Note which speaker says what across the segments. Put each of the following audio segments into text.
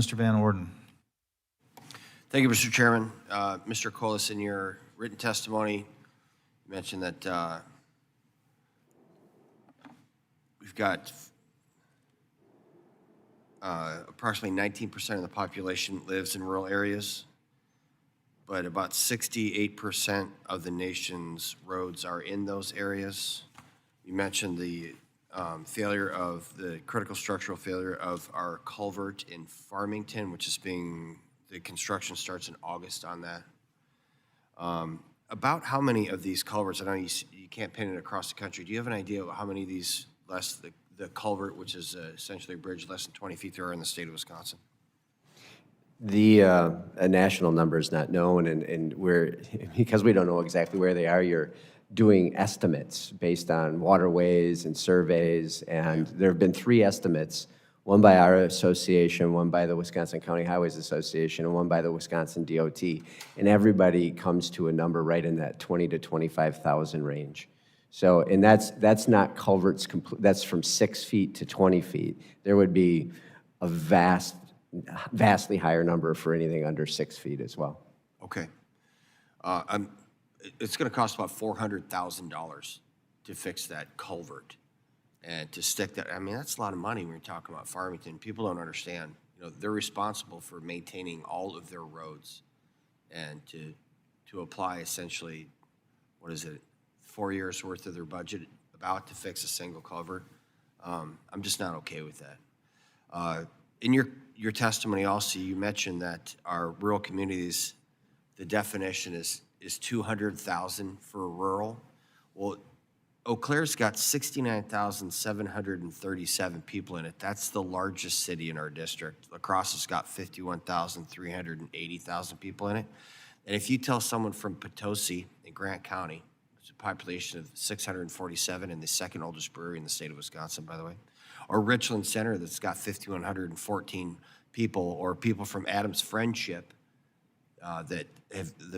Speaker 1: Mr. Van Orden.
Speaker 2: Thank you, Mr. Chairman. Mr. Colas, in your written testimony, you mentioned that we've got approximately 19% of the population lives in rural areas, but about 68% of the nation's roads are in those areas. You mentioned the critical structural failure of our culvert in Farmington, which is the construction starts in August on that. About how many of these culverts, I know you can't pin it across the country, do you have an idea of how many of these the culvert, which is essentially a bridge less than 20 feet, there are in the state of Wisconsin?
Speaker 3: A national number is not known, and because we don't know exactly where they are, you're doing estimates based on waterways and surveys, and there have been 3 estimates, one by our association, one by the Wisconsin County Highways Association, and one by the Wisconsin DOT, and everybody comes to a number right in that 20 to 25,000 range. So, and that's not culverts, that's from 6 feet to 20 feet. There would be a vastly higher number for anything under 6 feet as well.
Speaker 2: Okay. It's going to cost about $400,000 to fix that culvert and to stick that. I mean, that's a lot of money when you're talking about Farmington. People don't understand. You know, they're responsible for maintaining all of their roads, and to apply essentially, what is it, 4 years worth of their budget about to fix a single culvert. I'm just not okay with that. In your testimony also, you mentioned that our rural communities, the definition is 200,000 for rural. Well, Eau Claire's got 69,737 people in it. That's the largest city in our district. La Crosse has got 51,380,000 people in it. And if you tell someone from Potosi in Grant County, it's a population of 647 and the second oldest brewery in the state of Wisconsin, by the way, or Richland Center that's got 5,114 people, or people from Adams Friendship, the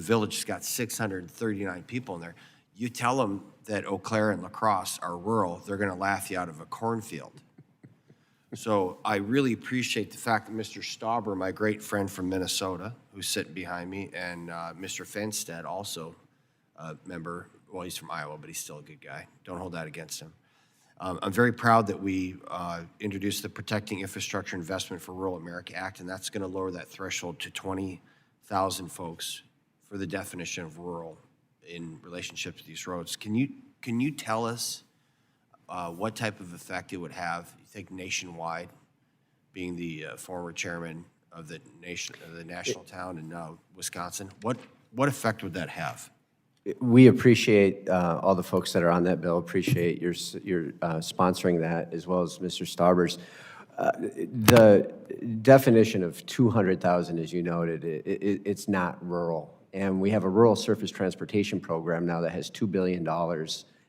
Speaker 2: village has got 639 people in there. You tell them that Eau Claire and La Crosse are rural, they're going to laugh you out of a cornfield. So I really appreciate the fact that Mr. Stauber, my great friend from Minnesota, who's sitting behind me, and Mr. Fenstead, also a member, well, he's from Iowa, but he's still a good guy. Don't hold that against him. I'm very proud that we introduced the Protecting Infrastructure Investment for Rural America Act, and that's going to lower that threshold to 20,000 folks for the definition of rural in relationship to these roads. Can you tell us what type of effect it would have, you think, nationwide, being the former chairman of the national town in Wisconsin? What effect would that have?
Speaker 3: We appreciate all the folks that are on that bill, appreciate your sponsoring that, as well as Mr. Stauber's. The definition of 200,000, as you noted, it's not rural. And we have a rural surface transportation program now that has $2 billion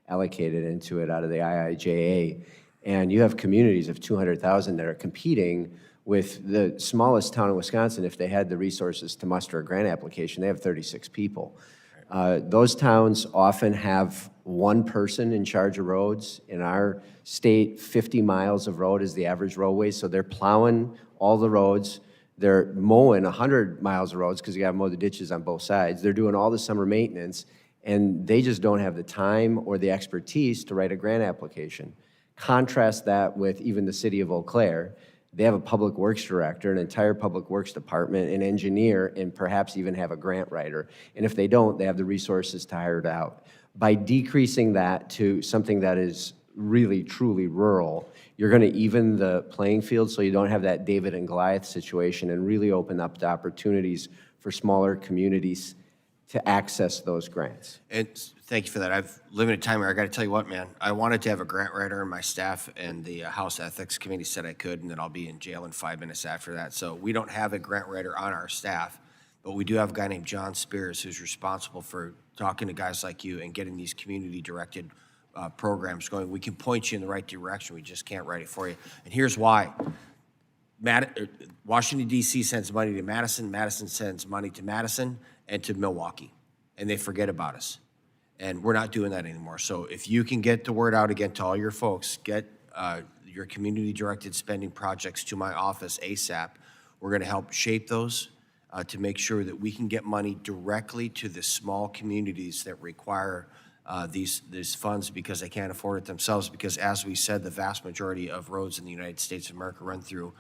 Speaker 3: allocated into it out of the IIJA. And you have communities of 200,000 that are competing with the smallest town in Wisconsin. If they had the resources to muster a grant application, they have 36 people. Those towns often have one person in charge of roads. In our state, 50 miles of road is the average roadway, so they're plowing all the roads. They're mowing 100 miles of roads because you got to mow the ditches on both sides. They're doing all the summer maintenance, and they just don't have the time or the expertise to write a grant application. Contrast that with even the city of Eau Claire. They have a public works director, an entire public works department, an engineer, and perhaps even have a grant writer. And if they don't, they have the resources to hire it out. By decreasing that to something that is really, truly rural, you're going to even the playing field so you don't have that David and Goliath situation, and really open up the opportunities for smaller communities to access those grants.
Speaker 2: And thank you for that. I've limited time here. I got to tell you what, man. I wanted to have a grant writer in my staff, and the House Ethics Committee said I could, and then I'll be in jail in 5 minutes after that. So we don't have a grant writer on our staff, but we do have a guy named John Spears who's responsible for talking to guys like you and getting these community-directed programs going. We can point you in the right direction. We just can't write it for you. And here's why. Washington, D.C. sends money to Madison. Madison sends money to Madison and to Milwaukee, and they forget about us. And we're not doing that anymore. So if you can get the word out again to all your folks, get your community-directed spending projects to my office ASAP. We're going to help shape those to make sure that we can get money directly to the small communities that require these funds because they can't afford it themselves. Because as we said, the vast majority of roads in the United States of America run through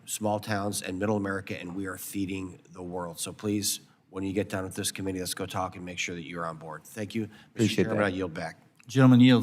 Speaker 2: small towns and middle America, and we are feeding the world. So please, when you get done with this committee, let's go talk and make sure that you're on board. Thank you. Mr.
Speaker 3: Appreciate
Speaker 2: Chairman,
Speaker 3: that.
Speaker 2: I yield back.
Speaker 1: Gentleman yields.